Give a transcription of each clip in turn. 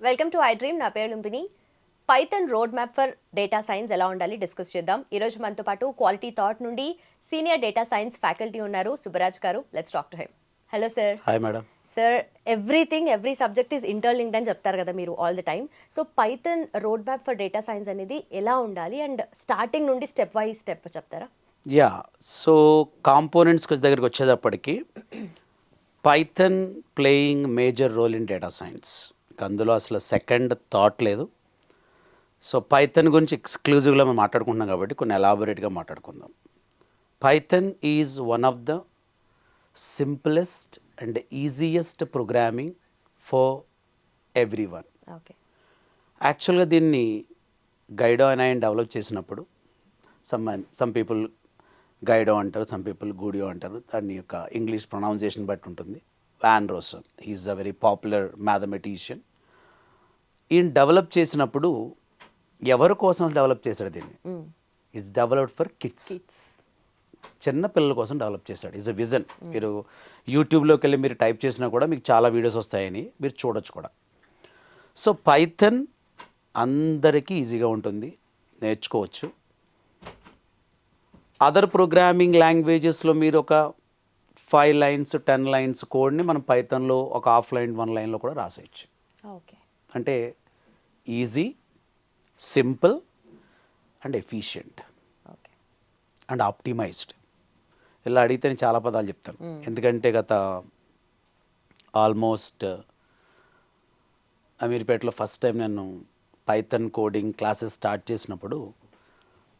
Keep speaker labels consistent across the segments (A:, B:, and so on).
A: Welcome to I dream. నా పేరు Lumbini. Python road map for data science ఎలా ఉండాలి డిస్కస్ చేద్దాం. ఈరోజు మనతో పాటు క్వాలిటీ థాట్ నుండి సీనియర్ డేటా సైన్స్ ఫ్యాకల్టీ ఉన్నారు సుబ్బరాజ్ గారు. Let's talk to him. Hello sir.
B: Hi madam.
A: Sir, every subject is interlinked అని చెప్తారు కదా మీరు all the time. So Python road map for data science అనేది ఎలా ఉండాలి అండ్ స్టార్టింగ్ నుండి స్టెప్ బై స్టెప్ చెప్తారా?
B: యా, సో కాంపోనెంట్స్ దగ్గరికి వచ్చేటప్పటికి Python playing major role in data science. అందులో అసలు సెకండ్ థాట్ లేదు. సో పైథాన్ గురించి ఎక్స్క్లూజివ్గా మేము మాట్లాడుకుంటున్నాం కాబట్టి కొన్ని ఎలాబొరేట్గా మాట్లాడుకుందాం. Python is one of the simplest and easiest programming for everyone.
A: Okay.
B: యాక్చువల్గా దీన్ని గైడో అని ఆయన డెవలప్ చేసినప్పుడు సమ్ పీపుల్ గైడో అంటారు, సమ్ పీపుల్ గూడియో అంటారు. దాని యొక్క ఇంగ్లీష్ ప్రొనౌన్సియేషన్ బట్టి ఉంటుంది. Van Rossum, he is a very popular mathematician. ఈయన డెవలప్ చేసినప్పుడు ఎవరి కోసం డెవలప్ చేశాడు దీన్ని? ఇట్స్ డెవలప్డ్ ఫర్ కిడ్స్, చిన్న పిల్లల కోసం డెవలప్ చేశాడు. It's a vision. మీరు యూట్యూబ్లోకి వెళ్ళి మీరు టైప్ చేసినా కూడా మీకు చాలా వీడియోస్ వస్తాయని మీరు చూడొచ్చు కూడా. సో పైథాన్ అందరికీ ఈజీగా ఉంటుంది, నేర్చుకోవచ్చు. అదర్ ప్రోగ్రామింగ్ లాంగ్వేజెస్లో మీరు ఒక 5 lines 10 lines కోడ్ని మనం పైథాన్లో ఒక హాఫ్ లైన్ 1 lineలో కూడా రాసేయచ్చు.
A: ఓకే.
B: అంటే easy, simple and efficient and optimised. ఇలా అడిగితే నేను చాలా పదాలు చెప్తాను. ఎందుకంటే గత ఆల్మోస్ట్ అమీర్పేటలో ఫస్ట్ టైం నేను పైథాన్ కోడింగ్ క్లాసెస్ స్టార్ట్ చేసినప్పుడు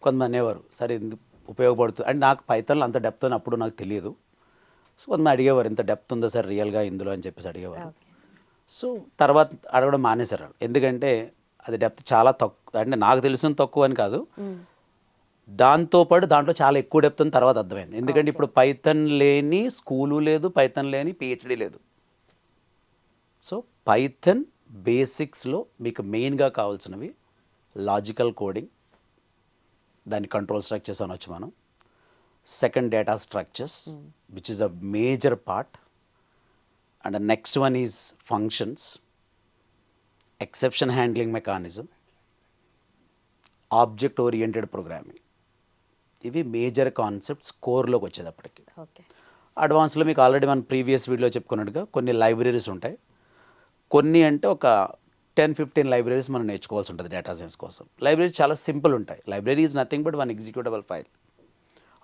B: కొంతమంది అనేవారు, సరే ఎందుకు ఉపయోగపడుతుంది అంటే నాకు పైథాన్లో అంత డెప్త్ అని అప్పుడు నాకు తెలియదు. సో కొంతమంది అడిగేవారు, ఇంత డెప్త్ ఉందా సార్ రియల్గా ఇందులో అని చెప్పేసి అడిగేవారు. సో తర్వాత అడగడం మానేశారు. ఎందుకంటే అది డెప్త్ చాలా తక్కువ, అంటే నాకు తెలిసిన తక్కువ అని కాదు, దాంతోపాటు దాంట్లో చాలా ఎక్కువ డెప్త్ అని తర్వాత అర్థమైంది. ఎందుకంటే ఇప్పుడు పైథాన్ లేని స్కూలు లేదు, పైథాన్ లేని పిహెచ్డి లేదు. సో పైథాన్ బేసిక్స్లో మీకు మెయిన్గా కావాల్సినవి లాజికల్ కోడింగ్, దాని కంట్రోల్ స్ట్రక్చర్స్ అనొచ్చు మనం. Second data structures which is a major part. And next one is functions, exception handling mechanism, object oriented programming. ఇవి మేజర్ కాన్సెప్ట్స్ కోర్లోకి వచ్చేటప్పటికి. అడ్వాన్స్లో మీకు ఆల్రెడీ మన ప్రీవియస్ వీడియోలో చెప్పుకున్నట్టుగా కొన్ని లైబ్రరీస్ ఉంటాయి. కొన్ని అంటే ఒక 10-15 లైబ్రరీస్ మనం నేర్చుకోవాల్సి ఉంటుంది డేటా సైన్స్ కోసం. లైబ్రరీ చాలా సింపుల్ ఉంటాయి. Library is nothing but one executable file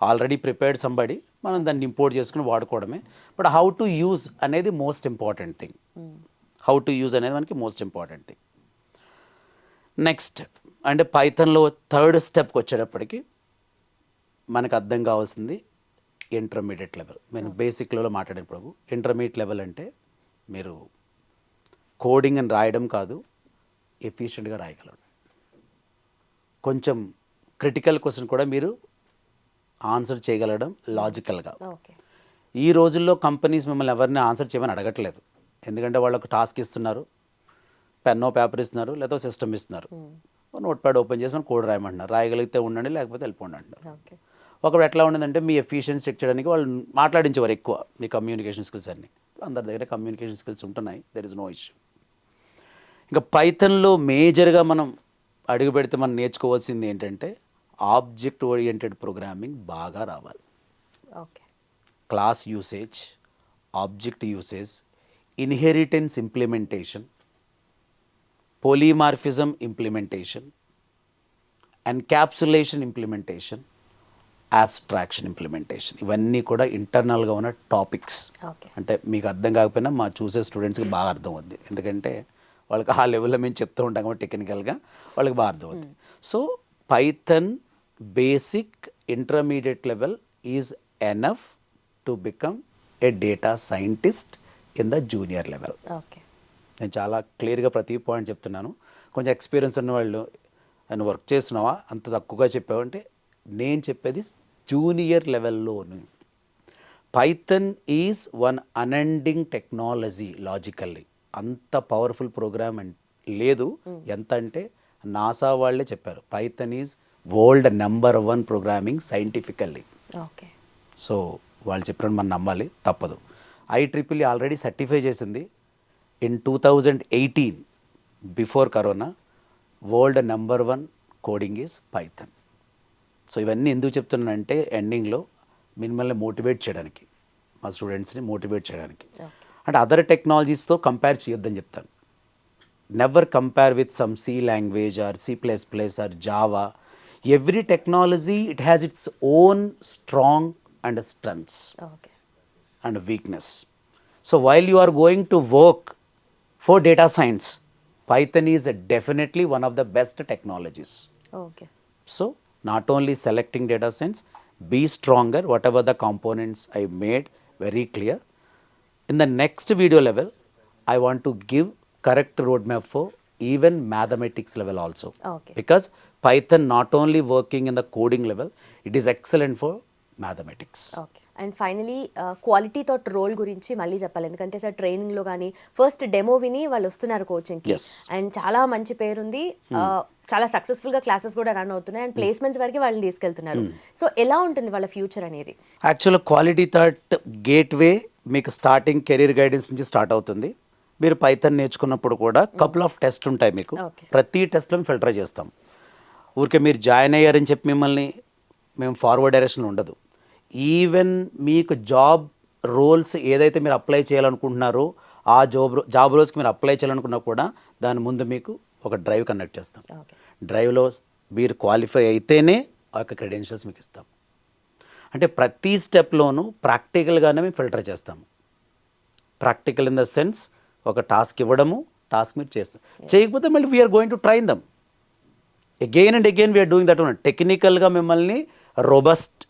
B: already prepared somebody, మనం దాన్ని ఇంపోర్ట్ చేసుకుని వాడుకోవడమే. బట్ హౌ టు యూజ్ అనేది most important thing. How to use అనేది మనకి మోస్ట్ ఇంపార్టెంట్ థింగ్. నెక్స్ట్ అంటే పైథాన్లో థర్డ్ స్టెప్కి వచ్చేటప్పటికి మనకు అర్థం కావాల్సింది ఇంటర్మీడియట్ లెవెల్. నేను బేసిక్ లెవెల్లో మాట్లాడినప్పుడు ఇంటర్మీడియట్ లెవెల్ అంటే మీరు కోడింగ్ అని రాయడం కాదు, ఎఫిషియెంట్గా రాయగలరు. కొంచెం క్రిటికల్ క్వశ్చన్ కూడా మీరు ఆన్సర్ చేయగలడం లాజికల్గా. ఈ రోజుల్లో కంపెనీస్ మిమ్మల్ని ఎవరిని ఆన్సర్ చేయమని అడగట్లేదు. ఎందుకంటే వాళ్ళకు టాస్క్ ఇస్తున్నారు, పెన్నో పేపర్ ఇస్తున్నారు, లేదా సిస్టమ్ ఇస్తున్నారు, నోట్ ప్యాడ్ ఓపెన్ చేసి మనం కోడ్ రాయమంటున్నారు. రాయగలిగితే ఉండండి, లేకపోతే వెళ్ళిపోండి అంటున్నారు. ఒకప్పుడు ఎట్లా ఉండదంటే మీ ఎఫిషియన్సీ చెక్ చేయడానికి వాళ్ళు మాట్లాడించేవారు ఎక్కువ, మీ కమ్యూనికేషన్ స్కిల్స్ అన్నీ. అందరి దగ్గర కమ్యూనికేషన్ స్కిల్స్ ఉంటున్నాయి, దెర్ ఇస్ నో ఇష్యూ. ఇంకా పైథాన్లో మేజర్గా మనం అడుగు పెడితే మనం నేర్చుకోవాల్సింది ఏంటంటే ఆబ్జెక్ట్ ఓరియంటెడ్ ప్రోగ్రామింగ్ బాగా రావాలి. Class usage, object usage, inheritance implementation, polymorphism implementation, encapsulation implementation, abstraction implementation. ఇవన్నీ కూడా ఇంటర్నల్గా ఉన్న టాపిక్స్. అంటే మీకు అర్థం కాకపోయినా మా చూసే స్టూడెంట్స్కి బాగా అర్థం అవుద్ది. ఎందుకంటే వాళ్ళకి ఆ లెవెల్లో మేము చెప్తూ ఉంటాం కాబట్టి టెక్నికల్గా వాళ్ళకి బాగా అర్థం అవుతుంది. So Python basic intermediate level is enough to become a data scientist in the junior level. నేను చాలా క్లియర్గా ప్రతి పాయింట్ చెప్తున్నాను. కొంచెం ఎక్స్పీరియన్స్ ఉన్న వాళ్ళు నేను వర్క్ చేస్తున్నావా అంత తక్కువగా చెప్పావంటే నేను చెప్పేది జూనియర్ లెవెల్లోను. Python is one unending technology logically. అంత పవర్ఫుల్ ప్రోగ్రామ్ లేదు. ఎంత అంటే నాసా వాళ్ళే చెప్పారు Python is world number 1 programming scientifically. So వాళ్ళు చెప్పినట్టు మనం నమ్మాలి, తప్పదు. IEEE ఆల్రెడీ సర్టిఫై చేసింది in 2018 before corona world number 1 coding is Python. So ఇవన్నీ ఎందుకు చెప్తున్నానంటే ఎండింగ్లో మిమ్మల్ని మోటివేట్ చేయడానికి, మా స్టూడెంట్స్ని మోటివేట్ చేయడానికి. అంటే అదర్ టెక్నాలజీస్తో కంపేర్ చేయొద్దని చెప్తాను. Never compare with some C language or C++ or Java. Every technology it has its own strong and strengths
A: okay.
B: and weakness. So while you are going to work for data science, Python is definitely one of the best technologies.
A: Okay.
B: So not only selecting data science, be stronger, whatever the components I made very clear. In the next video level, I want to give correct roadmap for even mathematics level also.
A: Okay.
B: Because Python not only working in the coding level, it is excellent for mathematics.
A: Okay. And finally quality thought role గురించి మళ్ళీ చెప్పాలి, ఎందుకంటే sir ట్రైనింగ్లో కానీ first demo విని వాళ్ళు వస్తున్నారు కోచింగ్కి.
B: Yes.
A: అండ్ చాలా మంచి పేరుంది, చాలా సక్సెస్ఫుల్గా క్లాసెస్ కూడా రన్ అవుతున్నాయి అండ్ ప్లేస్మెంట్స్ వరకు వాళ్ళని తీసుకెళ్తున్నారు. సో ఎలా ఉంటుంది వాళ్ళ ఫ్యూచర్ అనేది?
B: యాక్చువల్ క్వాలిటీ థాట్ గేట్వే మీకు స్టార్టింగ్ కెరీర్ గైడెన్స్ నుంచి స్టార్ట్ అవుతుంది. మీరు పైథాన్ నేర్చుకున్నప్పుడు కూడా కపుల్ ఆఫ్ టెస్ట్ ఉంటాయి మీకు.
A: Okay.
B: ప్రతి టెస్ట్లో ఫిల్టర్ చేస్తాం. ఊరికే మీరు జాయిన్ అయ్యారని చెప్పి మిమ్మల్ని మేము ఫార్వర్డ్ డైరెక్షన్ ఉండదు. ఈవెన్ మీకు జాబ్ రోల్స్ ఏదైతే మీరు అప్లై చేయాలనుకుంటున్నారో ఆ జాబ్ రోల్స్కి మీరు అప్లై చేయాలనుకున్నా కూడా దాని ముందు మీకు ఒక డ్రైవ్ కండక్ట్ చేస్తాం.
A: ఓకే.
B: డ్రైవ్లో మీరు క్వాలిఫై అయితేనే ఆ యొక్క క్రెడెన్షియల్స్ మీకు ఇస్తాం. అంటే ప్రతి స్టెప్లోనూ ప్రాక్టికల్గానే మేము ఫిల్టర్ చేస్తాము. ప్రాక్టికల్ ఇన్ ద సెన్స్ ఒక టాస్క్ ఇవ్వడము, టాస్క్ మీరు చేస్తాం. చేయకపోతే మళ్ళీ we are going to train them again and again. We are doing that one. టెక్నికల్గా మిమ్మల్ని robust,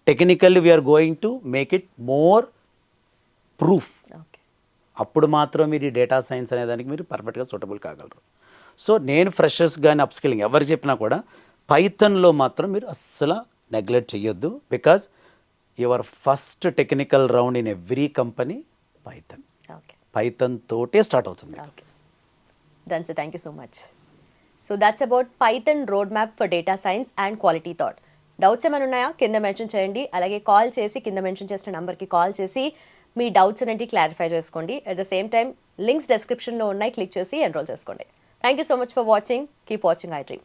B: technically we are going to make it more proof.
A: Okay.
B: అప్పుడు మాత్రం మీరు ఈ డేటా సైన్స్ అనే దానికి మీరు పర్ఫెక్ట్గా సూటబుల్ కాగలరు. సో నేను ఫ్రెషర్స్ కానీ అప్స్కిల్లింగ్ ఎవరు చెప్పినా కూడా పైథాన్లో మాత్రం మీరు అస్సలు నెగ్లెక్ట్ చేయొద్దు. Because your first technical round in every company Python.
A: Okay.
B: Python తోటే స్టార్ట్ అవుతుంది.
A: Okay. Done sir, thank you so much. So that's about Python road map for data science and quality thought. Doubts ఏమైనా ఉన్నాయా కింద mention చేయండి. అలాగే call చేసి కింద mention చేసిన నెంబర్కి కాల్ చేసి మీ డౌట్స్ అనేవి క్లారిఫై చేసుకోండి. At the same time links డిస్క్రిప్షన్లో ఉన్నాయి, క్లిక్ చేసి ఎన్రోల్ చేసుకోండి. Thank you so much for watching. Keep watching iDream.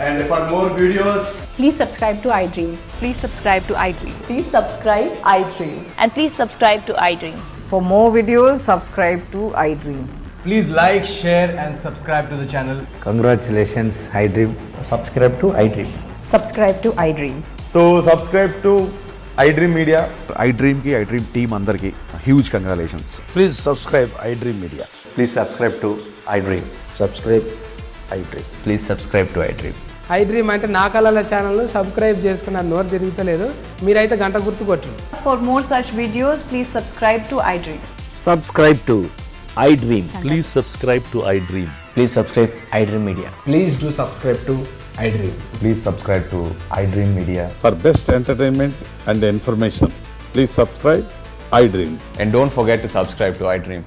C: And for more videos,
D: Please subscribe to iDream.
E: Please subscribe to iDream.
D: Please subscribe iDream.
E: And please subscribe to iDream.
F: For more videos, subscribe to iDream.
C: please like, share, and subscribe to the channel.
G: Congratulations, iDream.
H: Subscribe to iDream.
D: Subscribe to iDream.
C: So subscribe to iDream Media.
I: iDream ki iDream team అందరికి huge congratulations.
G: Please subscribe iDream Media.
H: Please subscribe to iDream.
G: Subscribe iDream.
H: Please subscribe to iDream.
J: iDream అంటే నా కళల ఛానల్ను subscribe చేసుకున్న నోరు తిరుగుతలేదు, మీరైతే గంట గుర్తు కొట్టండి.
D: For more such videos, please subscribe to iDream.
H: Subscribe to iDream.
K: Please subscribe to iDream.
H: Please subscribe iDream Media.
C: Please do subscribe to iDream.
H: Please subscribe to iDream Media.
I: For best entertainment and information, please subscribe iDream.
H: And don't forget to subscribe to iDream.